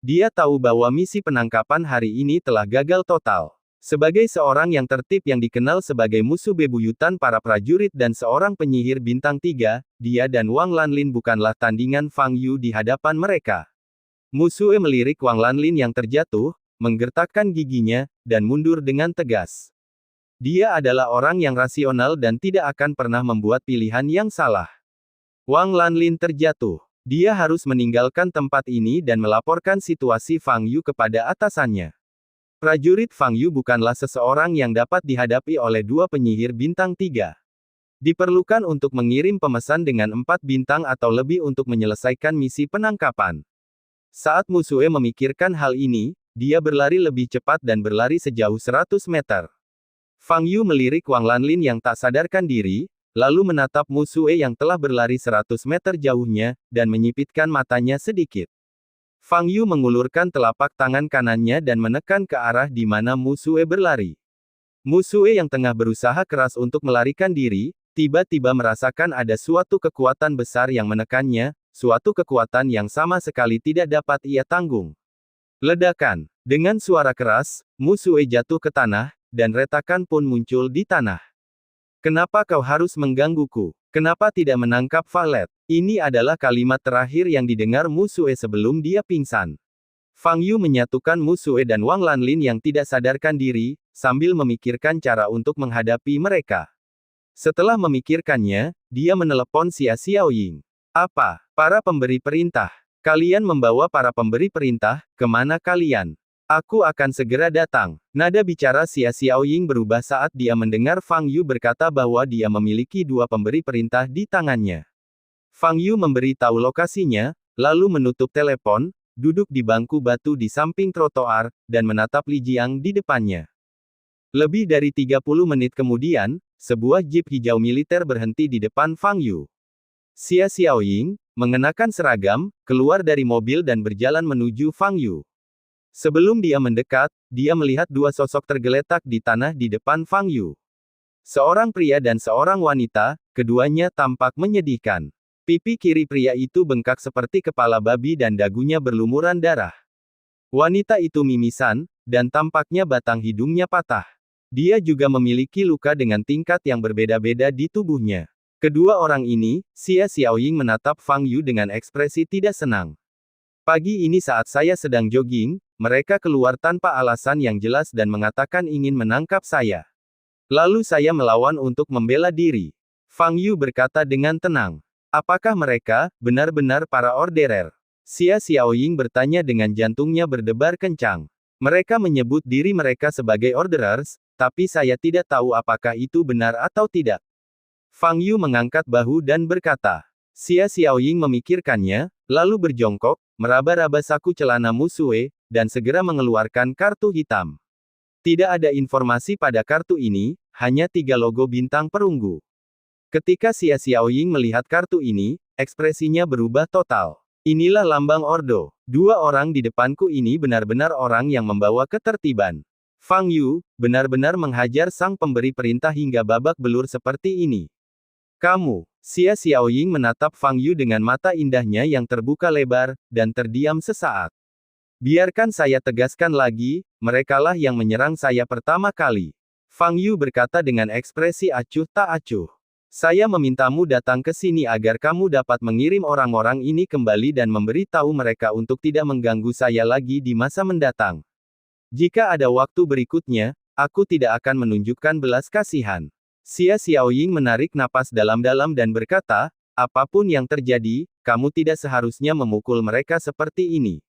Dia tahu bahwa misi penangkapan hari ini telah gagal total. Sebagai seorang yang tertib yang dikenal sebagai musuh bebuyutan para prajurit dan seorang penyihir bintang 3, dia dan Wang Lanlin bukanlah tandingan Fang Yu di hadapan mereka. Mu Sue melirik Wang Lanlin yang terjatuh, menggertakkan giginya, dan mundur dengan tegas. Dia adalah orang yang rasional dan tidak akan pernah membuat pilihan yang salah. Wang Lanlin terjatuh. Dia harus meninggalkan tempat ini dan melaporkan situasi Fang Yu kepada atasannya. Prajurit Fang Yu bukanlah seseorang yang dapat dihadapi oleh dua penyihir bintang 3. Diperlukan untuk mengirim pemesan dengan 4 bintang atau lebih untuk menyelesaikan misi penangkapan. Saat Mu Sue memikirkan hal ini, dia berlari lebih cepat dan berlari sejauh 100 meter. Fang Yu melirik Wang Lanlin yang tak sadarkan diri, lalu menatap Mu Sue yang telah berlari 100 meter jauhnya, dan menyipitkan matanya sedikit. Fang Yu mengulurkan telapak tangan kanannya dan menekan ke arah di mana Mu Sue berlari. Mu Sue yang tengah berusaha keras untuk melarikan diri, tiba-tiba merasakan ada suatu kekuatan besar yang menekannya, suatu kekuatan yang sama sekali tidak dapat ia tanggung. Ledakan. Dengan suara keras, Mu Sue jatuh ke tanah, dan retakan pun muncul di tanah. Kenapa kau harus menggangguku? Kenapa tidak menangkap Valet? Ini adalah kalimat terakhir yang didengar Mu Sue sebelum dia pingsan. Fang Yu menyatukan Mu Sue dan Wang Lanlin yang tidak sadarkan diri, sambil memikirkan cara untuk menghadapi mereka. Setelah memikirkannya, dia menelepon Xia Xiaoying. Apa? Para pemberi perintah. Kalian membawa para pemberi perintah, kemana kalian? Aku akan segera datang. Nada bicara Xia Xiaoying berubah saat dia mendengar Fang Yu berkata bahwa dia memiliki 2 pemberi perintah di tangannya. Fang Yu memberi tahu lokasinya, lalu menutup telepon, duduk di bangku batu di samping trotoar, dan menatap Li Jiang di depannya. Lebih dari 30 menit kemudian, sebuah jeep hijau militer berhenti di depan Fang Yu. Xia Xiaoying, mengenakan seragam, keluar dari mobil dan berjalan menuju Fang Yu. Sebelum dia mendekat, dia melihat 2 sosok tergeletak di tanah di depan Fang Yu. Seorang pria dan seorang wanita, keduanya tampak menyedihkan. Pipi kiri pria itu bengkak seperti kepala babi dan dagunya berlumuran darah. Wanita itu mimisan, dan tampaknya batang hidungnya patah. Dia juga memiliki luka dengan tingkat yang berbeda-beda di tubuhnya. Kedua orang ini, Xia Xiaoying menatap Fang Yu dengan ekspresi tidak senang. Pagi ini saat saya sedang jogging, mereka keluar tanpa alasan yang jelas dan mengatakan ingin menangkap saya. Lalu saya melawan untuk membela diri. Fang Yu berkata dengan tenang. Apakah mereka, benar-benar para orderer? Xia Xiaoying bertanya dengan jantungnya berdebar kencang. Mereka menyebut diri mereka sebagai orderers, tapi saya tidak tahu apakah itu benar atau tidak. Fang Yu mengangkat bahu dan berkata. Xia Xiaoying memikirkannya, lalu berjongkok, meraba-raba saku celana Mu Sue, dan segera mengeluarkan kartu hitam. Tidak ada informasi pada kartu ini, hanya 3 logo bintang perunggu. Ketika Xia Xiaoying melihat kartu ini, ekspresinya berubah total. Inilah lambang Ordo. 2 orang di depanku ini benar-benar orang yang membawa ketertiban. Fang Yu, benar-benar menghajar sang pemberi perintah hingga babak belur seperti ini. Kamu, Xia Xiaoying menatap Fang Yu dengan mata indahnya yang terbuka lebar, dan terdiam sesaat. Biarkan saya tegaskan lagi, merekalah yang menyerang saya pertama kali. Fang Yu berkata dengan ekspresi acuh tak acuh. Saya memintamu datang ke sini agar kamu dapat mengirim orang-orang ini kembali dan memberi tahu mereka untuk tidak mengganggu saya lagi di masa mendatang. Jika ada waktu berikutnya, aku tidak akan menunjukkan belas kasihan. Xia Xiaoying menarik napas dalam-dalam dan berkata, apapun yang terjadi, kamu tidak seharusnya memukul mereka seperti ini.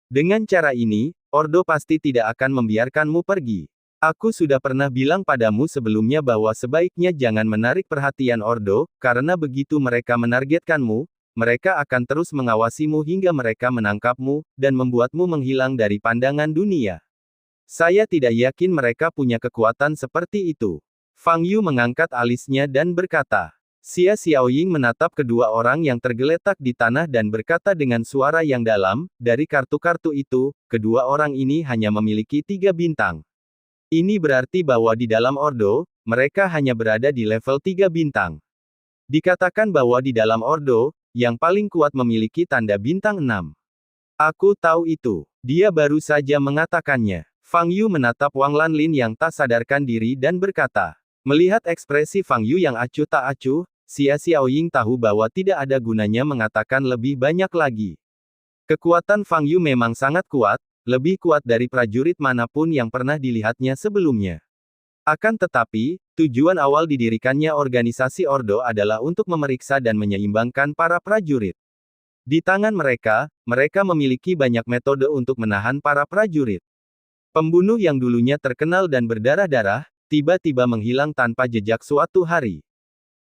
Dengan cara ini, Ordo pasti tidak akan membiarkanmu pergi. Aku sudah pernah bilang padamu sebelumnya bahwa sebaiknya jangan menarik perhatian Ordo, karena begitu mereka menargetkanmu, mereka akan terus mengawasimu hingga mereka menangkapmu, dan membuatmu menghilang dari pandangan dunia. Saya tidak yakin mereka punya kekuatan seperti itu. Fang Yu mengangkat alisnya dan berkata. Xia Xiaoying menatap kedua orang yang tergeletak di tanah dan berkata dengan suara yang dalam, dari kartu-kartu itu, kedua orang ini hanya memiliki 3 bintang. Ini berarti bahwa di dalam Ordo, mereka hanya berada di level 3 bintang. Dikatakan bahwa di dalam Ordo, yang paling kuat memiliki tanda bintang 6. Aku tahu itu. Dia baru saja mengatakannya. Fang Yu menatap Wang Lanlin yang tak sadarkan diri dan berkata. Melihat ekspresi Fang Yu yang acuh tak acuh, Xia Xiaoying tahu bahwa tidak ada gunanya mengatakan lebih banyak lagi. Kekuatan Fang Yu memang sangat kuat, lebih kuat dari prajurit manapun yang pernah dilihatnya sebelumnya. Akan tetapi, tujuan awal didirikannya organisasi Ordo adalah untuk memeriksa dan menyeimbangkan para prajurit. Di tangan mereka, mereka memiliki banyak metode untuk menahan para prajurit. Pembunuh yang dulunya terkenal dan berdarah-darah, tiba-tiba menghilang tanpa jejak suatu hari.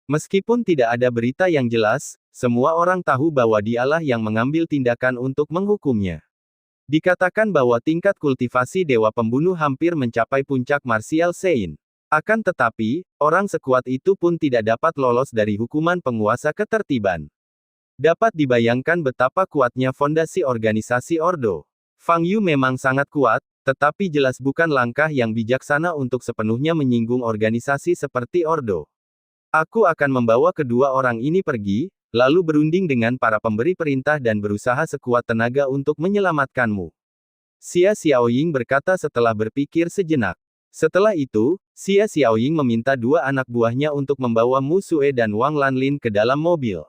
Meskipun tidak ada berita yang jelas, semua orang tahu bahwa dialah yang mengambil tindakan untuk menghukumnya. Dikatakan bahwa tingkat kultivasi dewa pembunuh hampir mencapai puncak martial Sein. Akan tetapi, orang sekuat itu pun tidak dapat lolos dari hukuman penguasa ketertiban. Dapat dibayangkan betapa kuatnya fondasi organisasi Ordo. Fang Yu memang sangat kuat, tetapi jelas bukan langkah yang bijaksana untuk sepenuhnya menyinggung organisasi seperti Ordo. Aku akan membawa kedua orang ini pergi, lalu berunding dengan para pemberi perintah dan berusaha sekuat tenaga untuk menyelamatkanmu. Xia Xiaoying berkata setelah berpikir sejenak. Setelah itu, Xia Xiaoying meminta dua anak buahnya untuk membawa Mu Sue dan Wang Lanlin ke dalam mobil.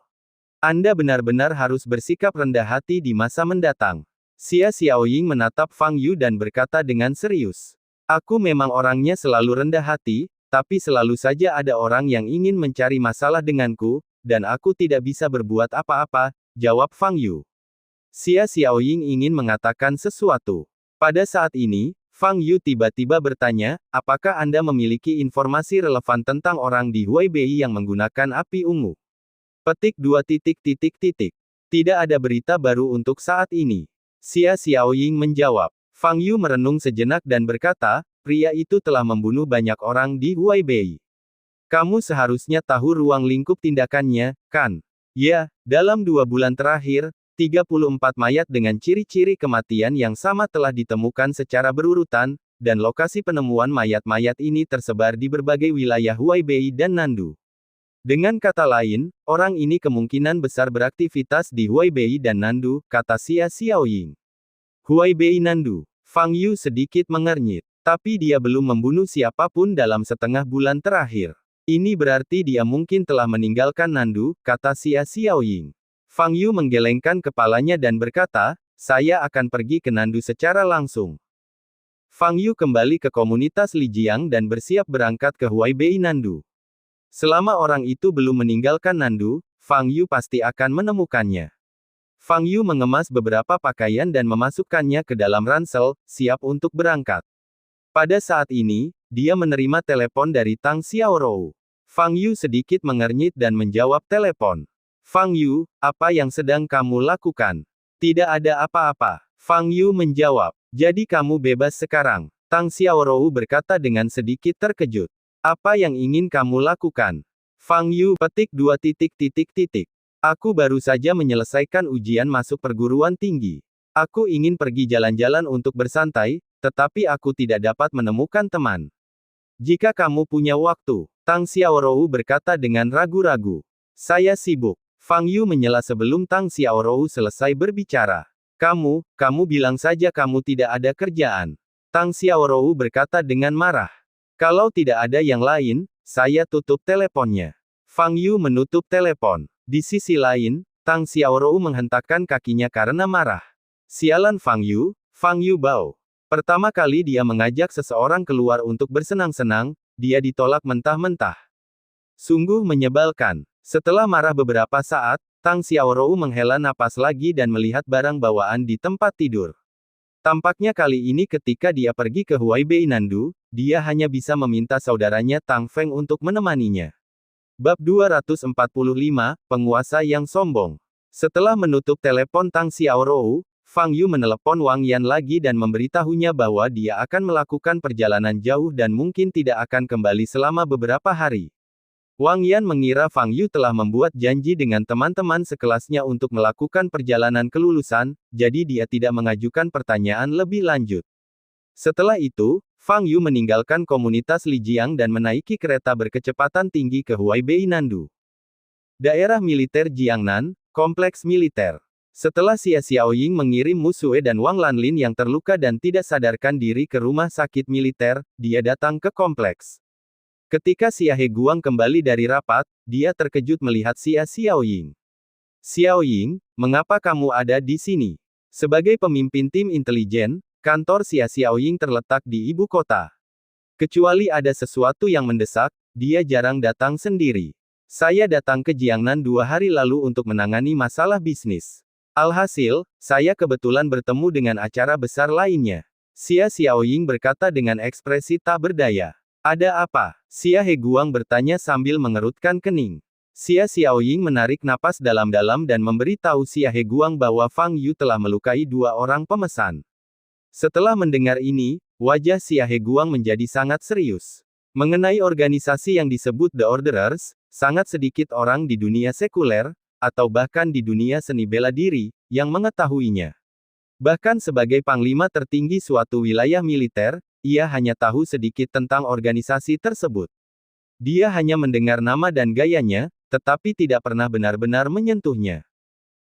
Anda benar-benar harus bersikap rendah hati di masa mendatang. Xia Xiaoying menatap Fang Yu dan berkata dengan serius. Aku memang orangnya selalu rendah hati, tapi selalu saja ada orang yang ingin mencari masalah denganku, dan aku tidak bisa berbuat apa-apa, jawab Fang Yu. Xia Xiaoying ingin mengatakan sesuatu. Pada saat ini, Fang Yu tiba-tiba bertanya, apakah Anda memiliki informasi relevan tentang orang di Huaibei yang menggunakan api ungu? Petik 2. Tidak ada berita baru untuk saat ini. Xia Xiaoying menjawab. Fang Yu merenung sejenak dan berkata, pria itu telah membunuh banyak orang di Huaibei. Kamu seharusnya tahu ruang lingkup tindakannya, kan? Ya, dalam 2 bulan terakhir, 34 mayat dengan ciri-ciri kematian yang sama telah ditemukan secara berurutan, dan lokasi penemuan mayat-mayat ini tersebar di berbagai wilayah Huaibei dan Nandu. Dengan kata lain, orang ini kemungkinan besar beraktivitas di Huaibei dan Nandu, kata Xia Xiaoying. Huaibei Nandu. Fang Yu sedikit mengernyit. Tapi dia belum membunuh siapapun dalam setengah bulan terakhir. Ini berarti dia mungkin telah meninggalkan Nandu, kata Xia Xiaoying. Fang Yu menggelengkan kepalanya dan berkata, saya akan pergi ke Nandu secara langsung. Fang Yu kembali ke komunitas Lijiang dan bersiap berangkat ke Huaibei Nandu. Selama orang itu belum meninggalkan Nandu, Fang Yu pasti akan menemukannya. Fang Yu mengemas beberapa pakaian dan memasukkannya ke dalam ransel, siap untuk berangkat. Pada saat ini, dia menerima telepon dari Tang Xiaorou. Fang Yu sedikit mengernyit dan menjawab telepon. Fang Yu, apa yang sedang kamu lakukan? Tidak ada apa-apa. Fang Yu menjawab. Jadi kamu bebas sekarang. Tang Xiaorou berkata dengan sedikit terkejut. Apa yang ingin kamu lakukan? Fang Yu petik 2. Aku baru saja menyelesaikan ujian masuk perguruan tinggi. Aku ingin pergi jalan-jalan untuk bersantai, tetapi aku tidak dapat menemukan teman. Jika kamu punya waktu, Tang Xiaorou berkata dengan ragu-ragu. Saya sibuk. Fang Yu menyela sebelum Tang Xiaorou selesai berbicara. Kamu bilang saja kamu tidak ada kerjaan. Tang Xiaorou berkata dengan marah. Kalau tidak ada yang lain, saya tutup teleponnya. Fang Yu menutup telepon. Di sisi lain, Tang Xiaorou menghentakkan kakinya karena marah. Sialan Fang Yu Bao. Pertama kali dia mengajak seseorang keluar untuk bersenang-senang, dia ditolak mentah-mentah. Sungguh menyebalkan. Setelah marah beberapa saat, Tang Xiaorou menghela napas lagi dan melihat barang bawaan di tempat tidur. Tampaknya kali ini ketika dia pergi ke Huaibei Nandu, dia hanya bisa meminta saudaranya Tang Feng untuk menemaninya. Bab 245, Penguasa yang Sombong. Setelah menutup telepon Tang Xiaorou, Fang Yu menelepon Wang Yan lagi dan memberitahunya bahwa dia akan melakukan perjalanan jauh dan mungkin tidak akan kembali selama beberapa hari. Wang Yan mengira Fang Yu telah membuat janji dengan teman-teman sekelasnya untuk melakukan perjalanan kelulusan, jadi dia tidak mengajukan pertanyaan lebih lanjut. Setelah itu, Fang Yu meninggalkan komunitas Lijiang dan menaiki kereta berkecepatan tinggi ke Huaibei Nandu. Daerah militer Jiangnan, kompleks militer. Setelah Xia Xiaoying mengirim Mu Sue dan Wang Lanlin yang terluka dan tidak sadarkan diri ke rumah sakit militer, dia datang ke kompleks. Ketika Xia Heguang kembali dari rapat, dia terkejut melihat Xia Xiaoying. Xiaoying, mengapa kamu ada di sini? Sebagai pemimpin tim intelijen, kantor Xia Xiaoying terletak di ibu kota. Kecuali ada sesuatu yang mendesak, dia jarang datang sendiri. Saya datang ke Jiangnan 2 hari lalu untuk menangani masalah bisnis. Alhasil, saya kebetulan bertemu dengan acara besar lainnya. Xia Xiaoying berkata dengan ekspresi tak berdaya. Ada apa? Xia Heguang bertanya sambil mengerutkan kening. Xia Xiaoying menarik napas dalam-dalam dan memberitahu Xia Heguang bahwa Fang Yu telah melukai 2 orang pemesan. Setelah mendengar ini, wajah Xia Heguang menjadi sangat serius. Mengenai organisasi yang disebut The Orderers, sangat sedikit orang di dunia sekuler, atau bahkan di dunia seni bela diri, yang mengetahuinya. Bahkan sebagai panglima tertinggi suatu wilayah militer, ia hanya tahu sedikit tentang organisasi tersebut. Dia hanya mendengar nama dan gayanya, tetapi tidak pernah benar-benar menyentuhnya.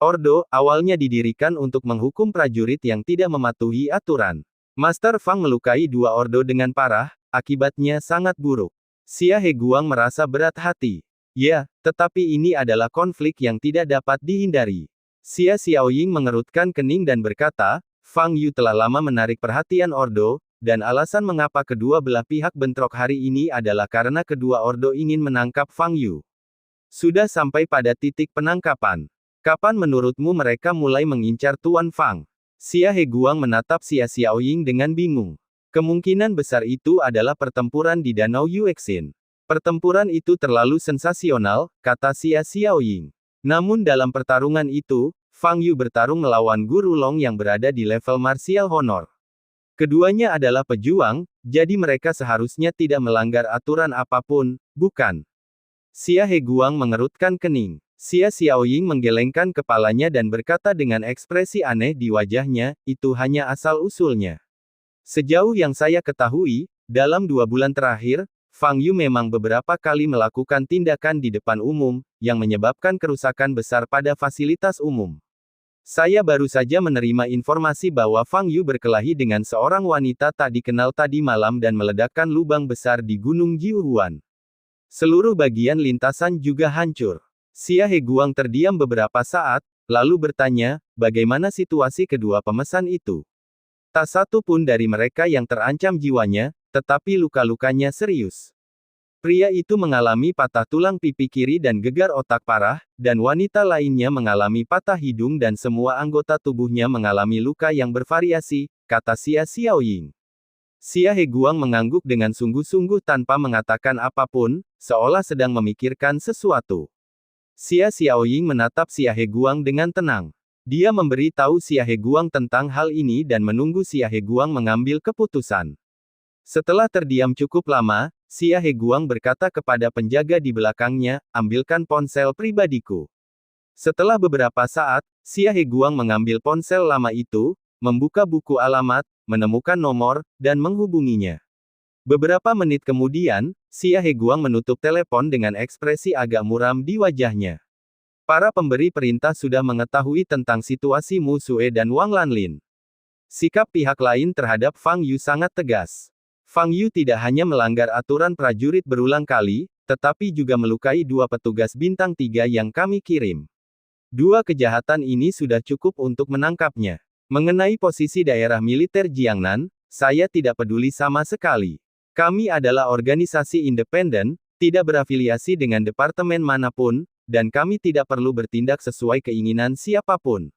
Ordo, awalnya didirikan untuk menghukum prajurit yang tidak mematuhi aturan. Master Fang melukai 2 ordo dengan parah, akibatnya sangat buruk. Xia Heguang merasa berat hati. Ya, tetapi ini adalah konflik yang tidak dapat dihindari. Xia Xiaoying mengerutkan kening dan berkata, Fang Yu telah lama menarik perhatian ordo, dan alasan mengapa kedua belah pihak bentrok hari ini adalah karena kedua ordo ingin menangkap Fang Yu. Sudah sampai pada titik penangkapan. Kapan menurutmu mereka mulai mengincar Tuan Fang? Xia Heguang menatap Xia Xiaoying dengan bingung. Kemungkinan besar itu adalah pertempuran di Danau Yuexin. Pertempuran itu terlalu sensasional, kata Xia Xiaoying. Namun dalam pertarungan itu, Fang Yu bertarung melawan Guru Long yang berada di level martial honor. Keduanya adalah pejuang, jadi mereka seharusnya tidak melanggar aturan apapun, bukan? Xia Heguang mengerutkan kening. Xia Xiaoying menggelengkan kepalanya dan berkata dengan ekspresi aneh di wajahnya, itu hanya asal-usulnya. Sejauh yang saya ketahui, dalam 2 bulan terakhir, Fang Yu memang beberapa kali melakukan tindakan di depan umum, yang menyebabkan kerusakan besar pada fasilitas umum. Saya baru saja menerima informasi bahwa Fang Yu berkelahi dengan seorang wanita tak dikenal tadi malam dan meledakkan lubang besar di Gunung Jiuhuan. Seluruh bagian lintasan juga hancur. Xia Heguang terdiam beberapa saat, lalu bertanya, bagaimana situasi kedua pemesan itu? Tak satu pun dari mereka yang terancam jiwanya, tetapi luka-lukanya serius. Pria itu mengalami patah tulang pipi kiri dan gegar otak parah, dan wanita lainnya mengalami patah hidung dan semua anggota tubuhnya mengalami luka yang bervariasi, kata Xia Xiaoying. Xia Heguang mengangguk dengan sungguh-sungguh tanpa mengatakan apapun, seolah sedang memikirkan sesuatu. Xia Xiaoying menatap Xia Heguang dengan tenang. Dia memberi tahu Xia Heguang tentang hal ini dan menunggu Xia Heguang mengambil keputusan. Setelah terdiam cukup lama, Xia Heguang berkata kepada penjaga di belakangnya, ambilkan ponsel pribadiku. Setelah beberapa saat, Xia Heguang mengambil ponsel lama itu, membuka buku alamat, menemukan nomor, dan menghubunginya. Beberapa menit kemudian, Xia Heguang menutup telepon dengan ekspresi agak muram di wajahnya. Para pemberi perintah sudah mengetahui tentang situasi Mu Sue dan Wang Lanlin. Sikap pihak lain terhadap Fang Yu sangat tegas. Fang Yu tidak hanya melanggar aturan prajurit berulang kali, tetapi juga melukai 2 petugas bintang 3 yang kami kirim. 2 kejahatan ini sudah cukup untuk menangkapnya. Mengenai posisi daerah militer Jiangnan, saya tidak peduli sama sekali. Kami adalah organisasi independen, tidak berafiliasi dengan departemen manapun, dan kami tidak perlu bertindak sesuai keinginan siapapun.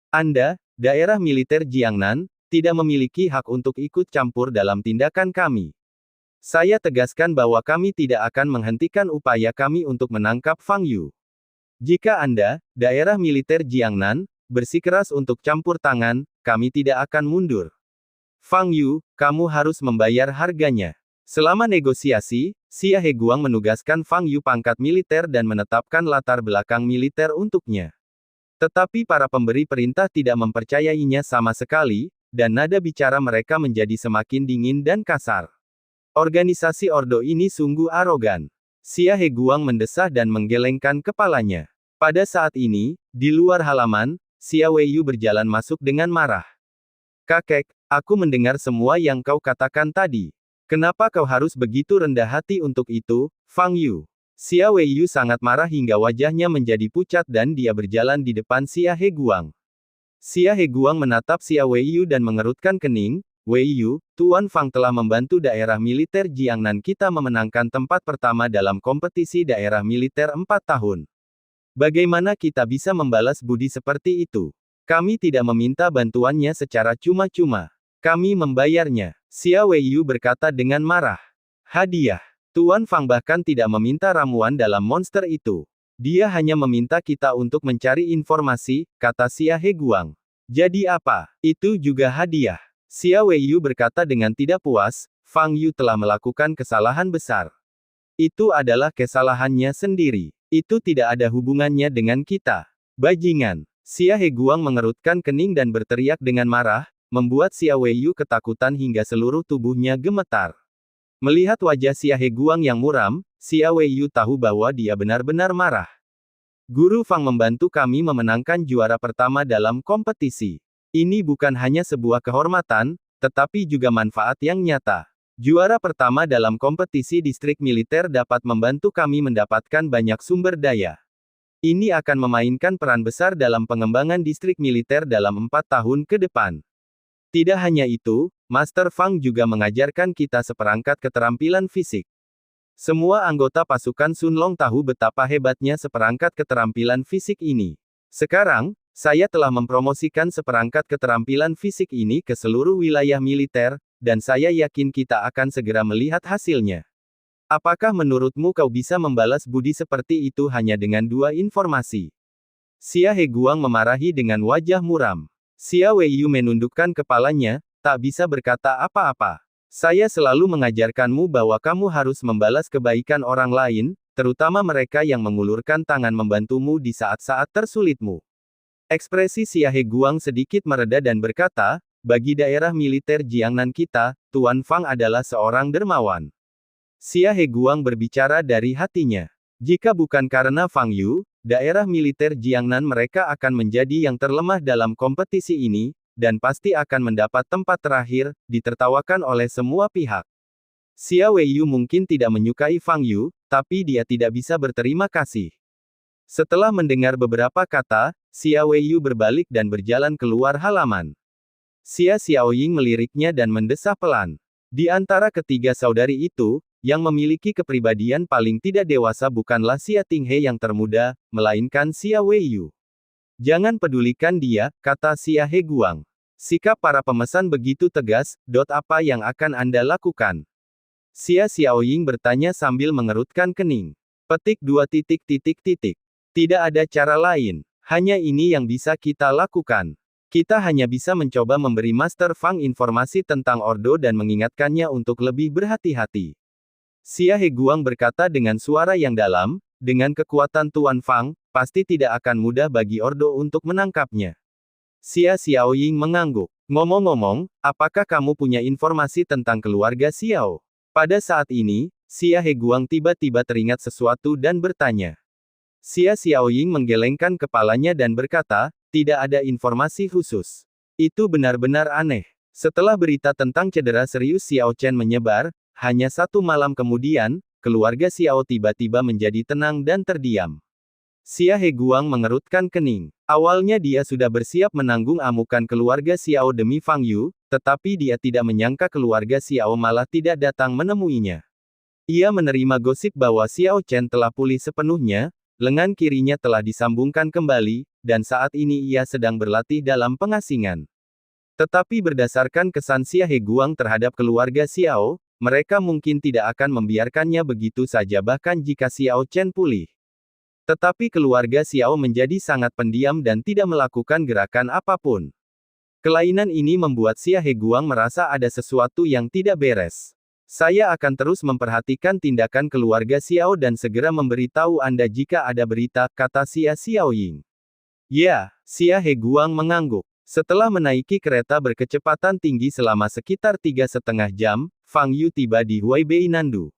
Anda, daerah militer Jiangnan, tidak memiliki hak untuk ikut campur dalam tindakan kami. Saya tegaskan bahwa kami tidak akan menghentikan upaya kami untuk menangkap Fang Yu. Jika Anda, daerah militer Jiangnan, bersikeras untuk campur tangan, kami tidak akan mundur. Fang Yu, kamu harus membayar harganya. Selama negosiasi, Xia Heguang menugaskan Fang Yu pangkat militer dan menetapkan latar belakang militer untuknya. Tetapi para pemberi perintah tidak mempercayainya sama sekali, dan nada bicara mereka menjadi semakin dingin dan kasar. Organisasi Ordo ini sungguh arogan. Xia Heguang mendesah dan menggelengkan kepalanya. Pada saat ini, di luar halaman, Xia Weiyu berjalan masuk dengan marah. Kakek, aku mendengar semua yang kau katakan tadi. Kenapa kau harus begitu rendah hati untuk itu, Fang Yu? Xia Weiyu sangat marah hingga wajahnya menjadi pucat dan dia berjalan di depan Xia Heguang. Xia Heguang menatap Xia Weiyu dan mengerutkan kening. Weiyu, Tuan Fang telah membantu daerah militer Jiangnan kita memenangkan tempat pertama dalam kompetisi daerah militer 4 tahun. Bagaimana kita bisa membalas budi seperti itu? Kami tidak meminta bantuannya secara cuma-cuma. Kami membayarnya. Xia Weiyu berkata dengan marah. Hadiah. Tuan Fang bahkan tidak meminta ramuan dalam monster itu. Dia hanya meminta kita untuk mencari informasi, kata Xia Heguang. Jadi apa? Itu juga hadiah. Xia Weiyu berkata dengan tidak puas, Fang Yu telah melakukan kesalahan besar. Itu adalah kesalahannya sendiri. Itu tidak ada hubungannya dengan kita. Bajingan. Xia Heguang mengerutkan kening dan berteriak dengan marah, membuat Xia Weiyu ketakutan hingga seluruh tubuhnya gemetar. Melihat wajah Xia Heguang yang muram, Xia Weiyu tahu bahwa dia benar-benar marah. Guru Fang membantu kami memenangkan juara pertama dalam kompetisi. Ini bukan hanya sebuah kehormatan, tetapi juga manfaat yang nyata. Juara pertama dalam kompetisi distrik militer dapat membantu kami mendapatkan banyak sumber daya. Ini akan memainkan peran besar dalam pengembangan distrik militer dalam 4 tahun ke depan. Tidak hanya itu, Master Fang juga mengajarkan kita seperangkat keterampilan fisik. Semua anggota pasukan Sun Long tahu betapa hebatnya seperangkat keterampilan fisik ini. Sekarang, saya telah mempromosikan seperangkat keterampilan fisik ini ke seluruh wilayah militer, dan saya yakin kita akan segera melihat hasilnya. Apakah menurutmu kau bisa membalas budi seperti itu hanya dengan 2 informasi? Xia Heguang memarahi dengan wajah muram. Xia Weiyu menundukkan kepalanya, tak bisa berkata apa-apa. Saya selalu mengajarkanmu bahwa kamu harus membalas kebaikan orang lain, terutama mereka yang mengulurkan tangan membantumu di saat-saat tersulitmu. Ekspresi Xia Heguang sedikit mereda dan berkata, bagi daerah militer Jiangnan kita, Tuan Fang adalah seorang dermawan. Xia Heguang berbicara dari hatinya. Jika bukan karena Fang Yu, daerah militer Jiangnan mereka akan menjadi yang terlemah dalam kompetisi ini, dan pasti akan mendapat tempat terakhir, ditertawakan oleh semua pihak. Xia Weiyu mungkin tidak menyukai Fang Yu, tapi dia tidak bisa berterima kasih. Setelah mendengar beberapa kata, Xia Weiyu berbalik dan berjalan keluar halaman. Xia Xiaoying meliriknya dan mendesah pelan. Di antara ketiga saudari itu, yang memiliki kepribadian paling tidak dewasa bukanlah Xia Tinghe yang termuda, melainkan Xia Weiyu. Jangan pedulikan dia, kata Xia Heguang. Sikap para pemesan begitu tegas, apa yang akan Anda lakukan? Xia Xiaoying bertanya sambil mengerutkan kening. Petik 2. Tidak ada cara lain. Hanya ini yang bisa kita lakukan. Kita hanya bisa mencoba memberi Master Fang informasi tentang Ordo dan mengingatkannya untuk lebih berhati-hati. Xia Heguang berkata dengan suara yang dalam, dengan kekuatan Tuan Fang, pasti tidak akan mudah bagi Ordo untuk menangkapnya. Xia Xiaoying mengangguk. Ngomong-ngomong, apakah kamu punya informasi tentang keluarga Xiao? Pada saat ini, Xia Heguang tiba-tiba teringat sesuatu dan bertanya. Xia Xiaoying menggelengkan kepalanya dan berkata, tidak ada informasi khusus. Itu benar-benar aneh. Setelah berita tentang cedera serius Xiao Chen menyebar, hanya 1 malam kemudian, keluarga Xiao tiba-tiba menjadi tenang dan terdiam. Xia Heguang mengerutkan kening. Awalnya dia sudah bersiap menanggung amukan keluarga Xiao demi Fang Yu, tetapi dia tidak menyangka keluarga Xiao malah tidak datang menemuinya. Ia menerima gosip bahwa Xiao Chen telah pulih sepenuhnya, lengan kirinya telah disambungkan kembali, dan saat ini ia sedang berlatih dalam pengasingan. Tetapi berdasarkan kesan Xia Heguang terhadap keluarga Xiao, mereka mungkin tidak akan membiarkannya begitu saja bahkan jika Xiao Chen pulih. Tetapi keluarga Xiao menjadi sangat pendiam dan tidak melakukan gerakan apapun. Kelainan ini membuat Xia Heguang merasa ada sesuatu yang tidak beres. Saya akan terus memperhatikan tindakan keluarga Xiao dan segera memberitahu Anda jika ada berita, kata Xia Xiaoying. Ya, Xia Heguang mengangguk. Setelah menaiki kereta berkecepatan tinggi selama sekitar 3,5 jam, Fang Yu tiba di Huaibei Nandu.